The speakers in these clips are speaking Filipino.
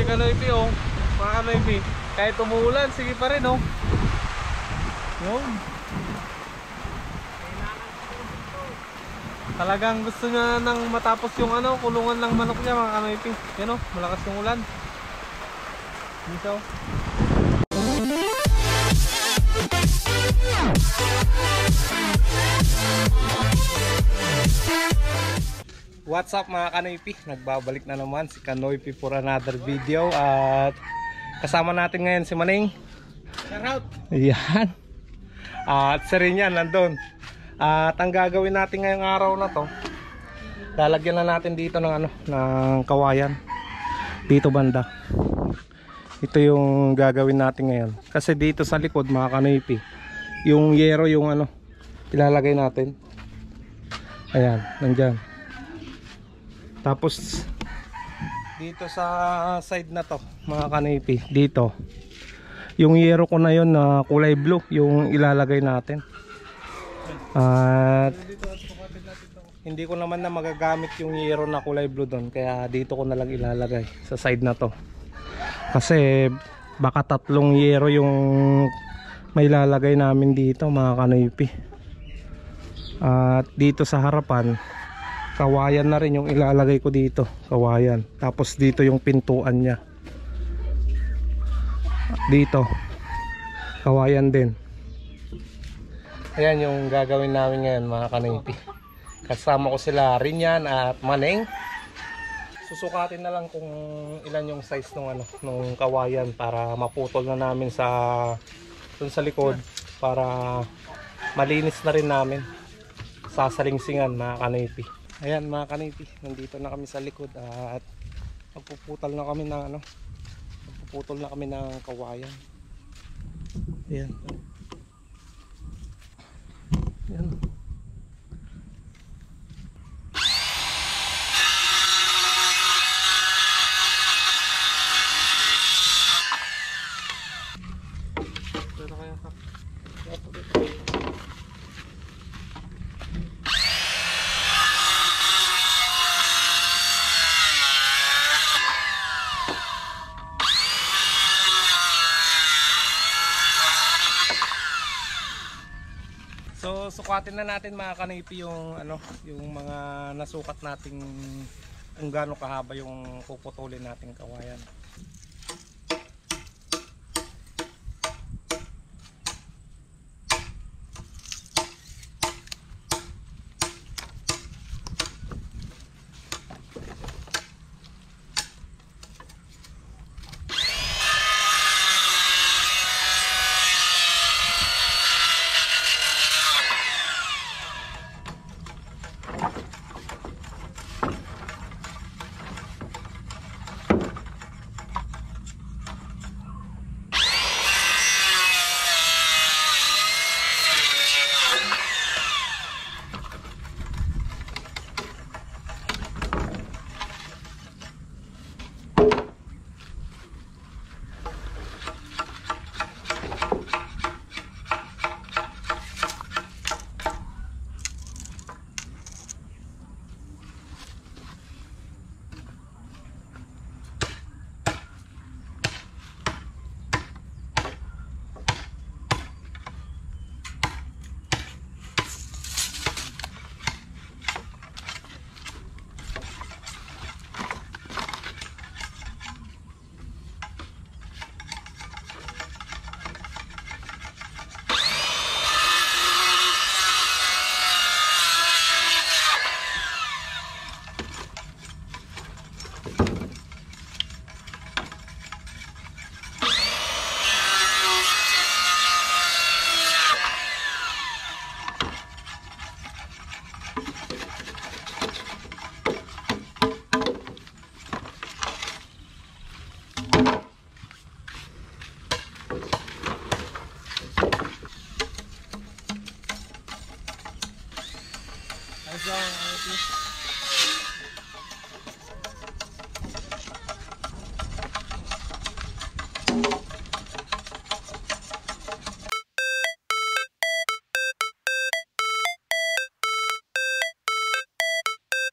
Kanoypi oh. Mga Kanoypi. Kahit umuulan, sige pa rin oh. Yun. Talagang gusto niya nang matapos yung ano, kulungan ng manok niya mga Kanoypi. Yan oh, malakas yung ulan. Dito. What's up mga Kanoypi? Nagbabalik na naman si Kanoypi for another video. At kasama natin ngayon si Maneng. Shoutout! Ayan. At si Rinyan nandun. At ang gagawin natin ngayong araw na to, lalagyan na natin dito ng ano, ng kawayan. Dito banda. Ito yung gagawin natin ngayon. Kasi dito sa likod mga Kanoypi, yung yero yung ano, ilalagay natin. Ayan, nandyan. Tapos dito sa side na to mga Kanoypi, dito yung yero ko na yon na kulay blue yung ilalagay natin. At hindi ko naman na magagamit yung yero na kulay blue doon, kaya dito ko na lang ilalagay sa side na to. Kasi baka tatlong yero yung may lalagay namin dito mga Kanoypi. At dito sa harapan, kawayan na rin yung ilalagay ko dito, kawayan. Tapos dito yung pintuan niya, dito kawayan din. Ayan yung gagawin namin ngayon mga Kanoypi. Kasama ko sila Rinyan at Maneng. Susukatin na lang kung ilan yung size ng ano, ng kawayan para maputol na namin sa dun sa likod, para malinis na rin namin sasalingsingan mga Kanoypi. Ayan mga Kanoypi, nandito na kami sa likod at magpuputol na kami ng ano, magpuputol na kami ng kawayan. Ayan. Ayan. Pero kaya ka. So sukatin na natin mga Kanoypi yung ano, yung mga nasukat nating kung gaano kahaba yung puputulin nating kawayan.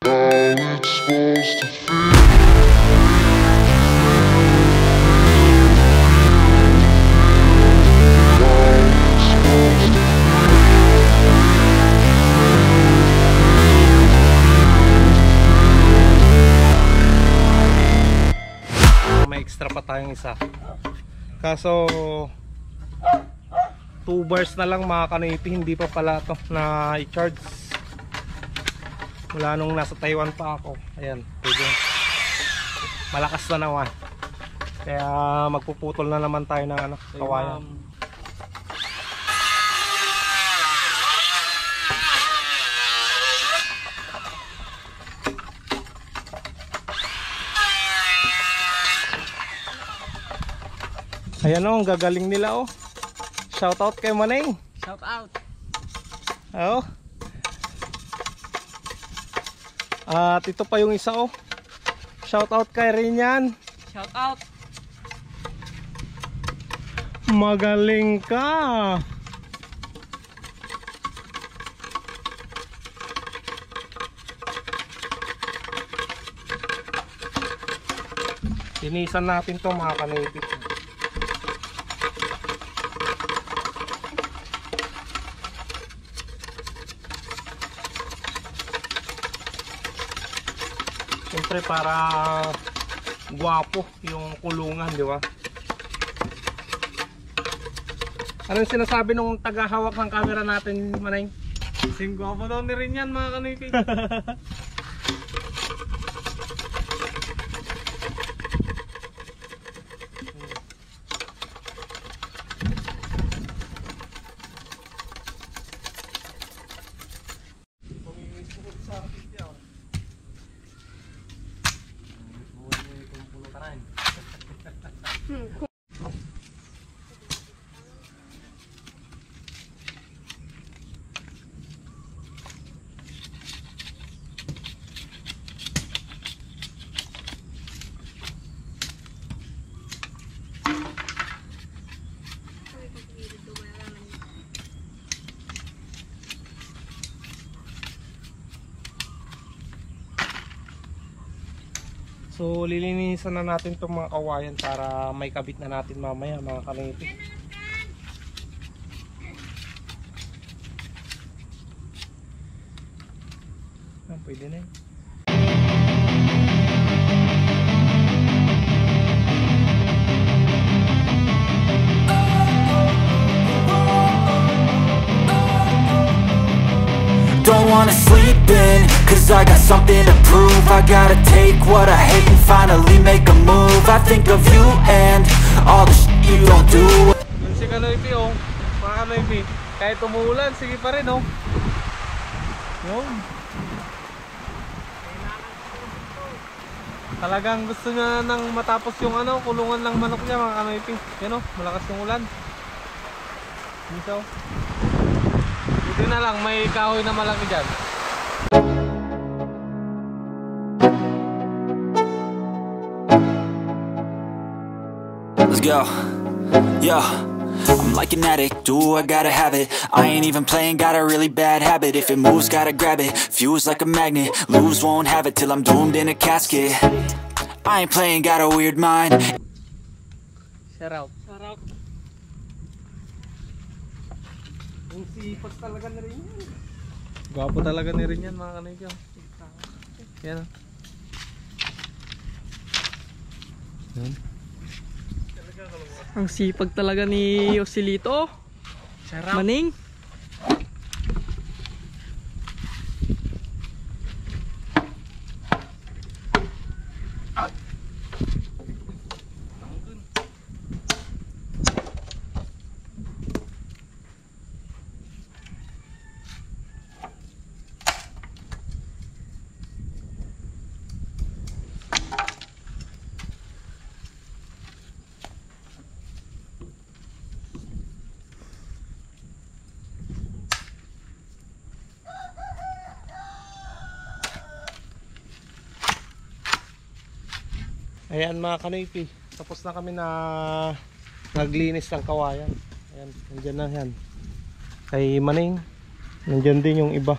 How it's supposed to feel. may extra pa tayong isa. Kaso 2 bars na lang mga kanipi, hindi pa pala to na i-charge. Mula nung nasa Taiwan pa ako. Ayan, pwede. Malakas na naman. Kaya magpuputol na naman tayo ng ano, kawayan. Ayan o, ang gagaling nila o. Shout out kay Maneng. Shout out. Oo. At ito pa yung isa o. Shout out kay Rinyan. Shout out. Magaling ka. Tinisan natin to mga kanipit. Siyempre para guwapo yung kulungan, di ba? Anong sinasabi nung tagahawak ng camera natin, Manay? Sing guwapo daw ni rin yan mga kanipi. So lilinisan na natin itong mga kawayan para may kabit na natin mamaya mga kanipi. Pwede na yun. Don't wanna sleep in, cause I got something to prove. I gotta take what I hate and finally make a move. I think of you and all the shit you don't do. Yun si Kanoypi oh. Mga Kanoypi, kahit umuulan, sige pa rin oh. Yun. Talagang gusto niya nang matapos yung ano, kulungan ng manok niya mga Kanoypi. Yan oh, malakas yung ulan. Dito. Dito na lang, may kahoy na malaki dyan. Let's go. Yo, I'm like an addict, do I gotta have it. I ain't even playing, got a really bad habit. If it moves, gotta grab it, fuse like a magnet. Lose, won't have it till I'm doomed in a casket. I ain't playing, got a weird mind. Shout out. Shout out. Yung sipag talaga na rin yan. Gwapo talaga ni rin yan mga Kanoypi. Yan oh. Yan. Ang sipag talaga ni Osilito. Sarap. Maning. Ayan mga kanoypi, tapos na kami na naglinis ng kawayan. Ayan, nandyan na yan. Kay Maning, nandyan din yung iba.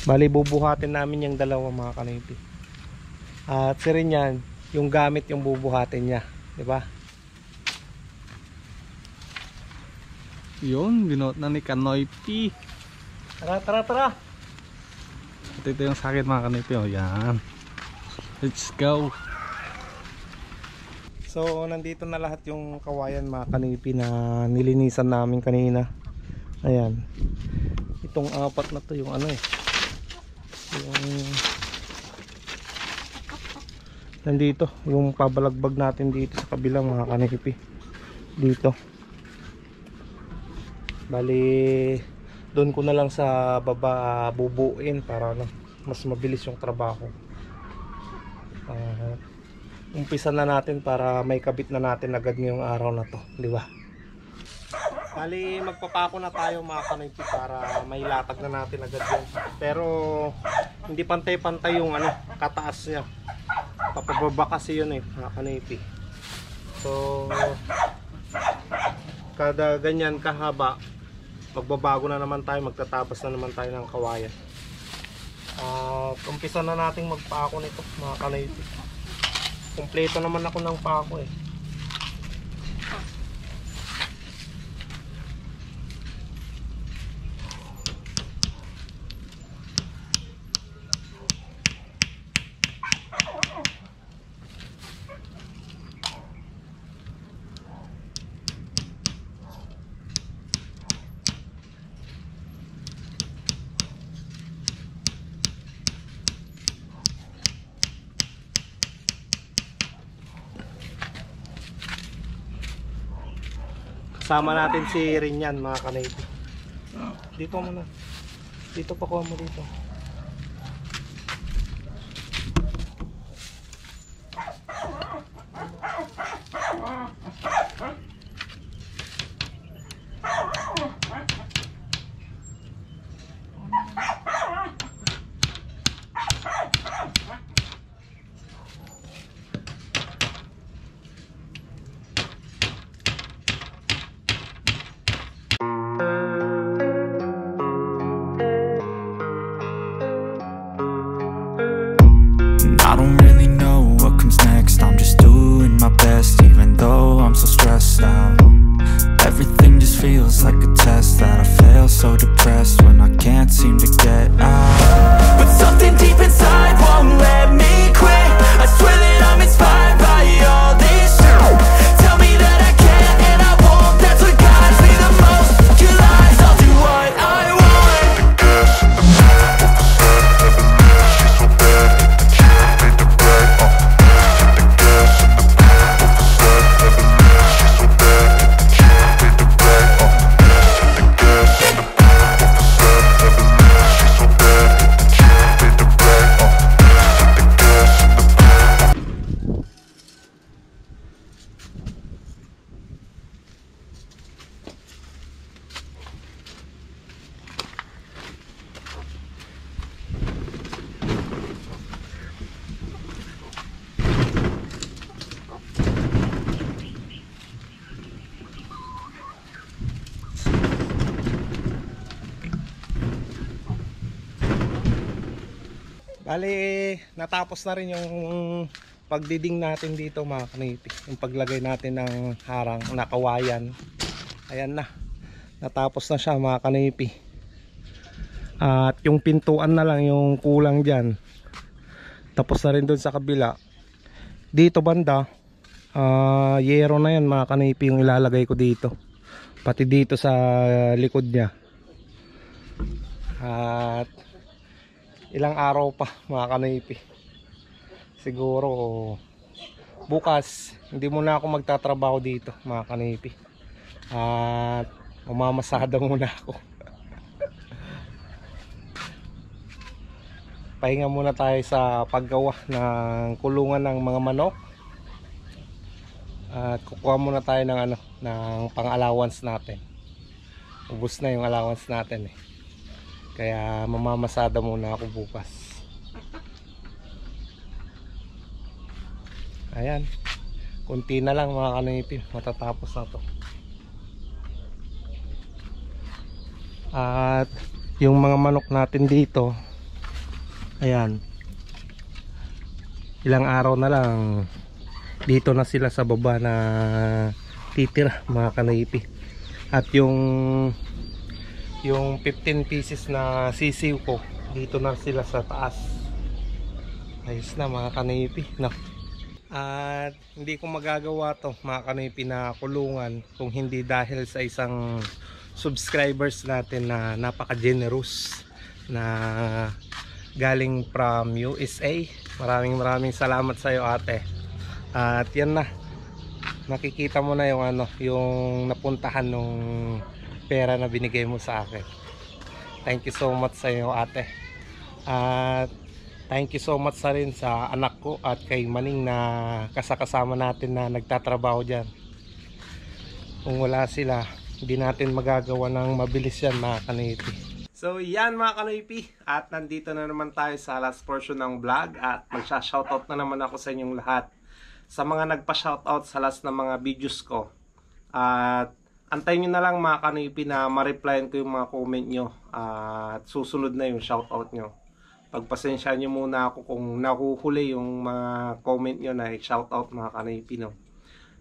Bali bubuhatin namin yung dalawa mga kanoypi. At si Rinyan, yung gamit yung bubuhatin niya, di ba? Yun, binuot na ni Kanoypi. Tara, tara, tara! Ito yung sakit mga Kanoypi. Oh, yan. Let's go. So nandito na lahat yung kawayan mga kanipi na nilinisan namin kanina. Ayan. Itong apat na to yung ano eh. Yung nandito yung pabalagbag natin dito sa kabilang mga kanipi. Dito. Bali doon ko na lang sa baba bubuin para ano, mas mabilis yung trabaho. Umpisa na natin para may kabit na natin agad ngayong araw na to, di ba? Bali magpapako na tayo mga kanipi para may latag na natin agad yun. Pero hindi pantay-pantay yung ano, kataas niya. Papababa kasi yun eh mga kanipi. So kada ganyan kahaba, magbabago na naman tayo, magtatabas na naman tayo ng kawayan. Umpisa na nating magpako nito mga kanipi. Kompleto naman ako ng pako eh. Kasama natin si Rinyan mga kanipi. Dito muna. Dito pa kuha mo dito. I don't really know what comes next. I'm just doing my best, even though I'm so stressed out. Everything just feels like a test that I fail, so depressed when I can't seem to get out. But something deep inside won't let me quit. I swear that I'm inspired by all this shit. Tell me that I can and I won't. That's what guides me the most. Your lies, I'll do what I want. Bali, natapos na rin yung pagdiding natin dito mga kanipi. Yung paglagay natin ng harang na kawayan. Ayan na. Natapos na siya mga kanipi. At yung pintuan na lang yung kulang dyan. Tapos na rin dun sa kabila. Dito banda, yero na yan mga kanipi yung ilalagay ko dito. Pati dito sa likod niya. At ilang araw pa mga kanipi. Siguro bukas hindi muna ako magtatrabaho dito mga kanipi. At mamamasada muna ako. Pahinga muna tayo sa paggawa ng kulungan ng mga manok. At kukuha muna tayo ng ano, ng pang-allowance natin. Ubus na yung allowance natin eh. Kaya mamamasada muna ako bukas. Ayan. Kunti na lang mga kanipi, matatapos na to. At yung mga manok natin dito, ayan, ilang araw na lang dito na sila sa baba na titira mga kanipi. At yung 15 pieces na sisiw ko, dito na sila sa taas. Ayos na mga kanipi, no? At hindi ko magagawa to mga kanoypi na kulungan kung hindi dahil sa isang subscribers natin na napaka-generous na galing from USA. Maraming salamat sa iyo, ate. At yan na. Nakikita mo na yung yung napuntahan nung pera na binigay mo sa akin. Thank you so much sa iyo, ate. At thank you so much sa rin sa anak ko at kay Maning na kasama natin na nagtatrabaho dyan. Kung wala sila, hindi natin magagawa ng mabilis yan mga kanoypi. So yan mga kanoypi, at nandito na naman tayo sa last portion ng vlog at magsha-shoutout na naman ako sa inyong lahat. Sa mga nagpa-shoutout sa last ng mga videos ko. At antayin nyo na lang mga kanoypi na ma-replyan ko yung mga comment nyo. At susunod na yung shoutout nyo. Pagpasensya nyo muna ako kung nahuhuli yung mga comment nyo na shoutout mga kanoypi, no?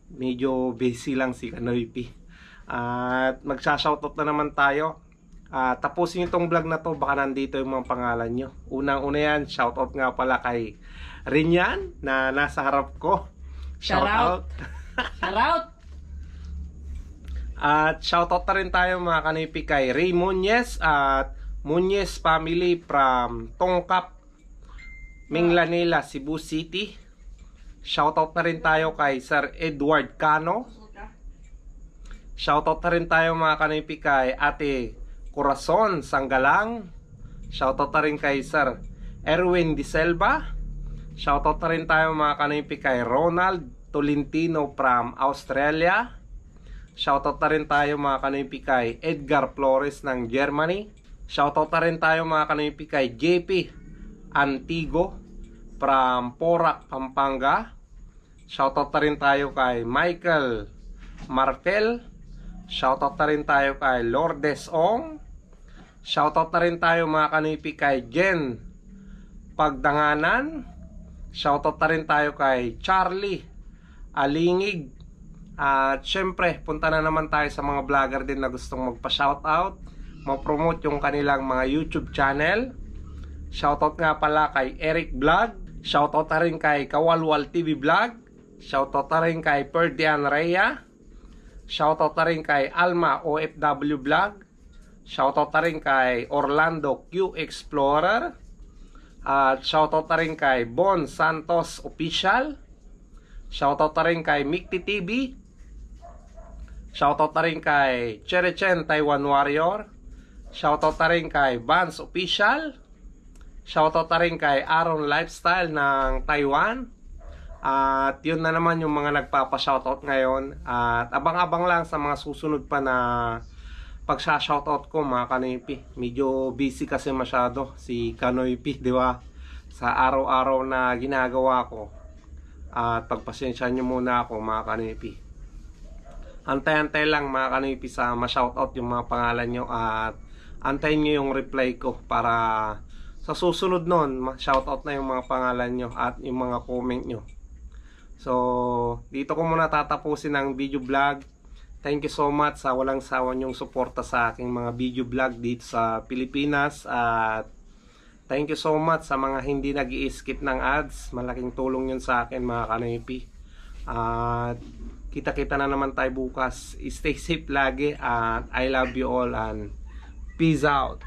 Medyo busy lang si kanoypi. At magsha-shoutout na naman tayo. Tapusin itong vlog na to, baka nandito yung mga pangalan nyo. Unang-una yan, shoutout nga pala kay Rinyan na nasa harap ko. Shoutout. Shoutout. At shoutout na rin tayo mga kanoypi kay Ray Muñez at Muñez family from Tongkap, Minglanila, Cebu City. Shoutout na rin tayo kay Sir Edward Cano. Shoutout na rin tayo mga kanoypi kay Ate Corazon Sanggalang. Shoutout na rin kay Sir Erwin Di Selva. Shoutout na rin tayo mga kanoypi kay Ronald Tolentino from Australia. Shoutout na rin tayo mga kanoypi kay Edgar Flores ng Germany. Shoutout na rin tayo mga kanoypi kay JP Antigo from Porac, Pampanga. Shoutout na rin tayo kay Michael Martel. Shoutout na rin tayo kay Lourdes Ong. Shoutout na rin tayo mga kanoypi kay Jen Pagdanganan. Shoutout na rin tayo kay Charlie Alingig. At syempre, punta na naman tayo sa mga vlogger din na gustong magpa-shoutout, ma-promote yung kanilang mga YouTube channel. Shoutout nga pala kay Eric Vlog. Shoutout na rin kay Kawalwal TV Vlog. Shoutout na rin kay Perdian Rhea. Shoutout na rin kay Alma OFW Vlog. Shoutout na rin kay Orlando Q Explorer. At shoutout na rin kay Bon Santos Official. Shoutout na rin kay Mikti TV. Shoutout na rin kay Cherechen Taiwan Warrior. Shoutout na rin kay Vans Official. Shoutout na rin kay Aaron Lifestyle ng Taiwan. At yun na naman yung mga nagpapa-shoutout ngayon. At abang-abang lang sa mga susunod pa na pagsha-shoutout ko mga kanoypi. Medyo busy kasi masyado si kanoypi, di ba? Sa araw-araw na ginagawa ko. At pagpasensya nyo muna ako mga kanoypi. Antay-antay lang mga kanoypi sa ma-shoutout yung mga pangalan nyo. At antayin nyo yung reply ko para sa susunod nun, shoutout na yung mga pangalan nyo at yung mga comment nyo. So, dito ko muna tatapusin ang video vlog. Thank you so much sa walang sawa nyong suporta sa aking mga video vlog dito sa Pilipinas. At thank you so much sa mga hindi nag-i-skip ng ads. Malaking tulong yun sa akin mga kanoypi. At kita-kita na naman tayo bukas. Stay safe lagi at I love you all and peace out.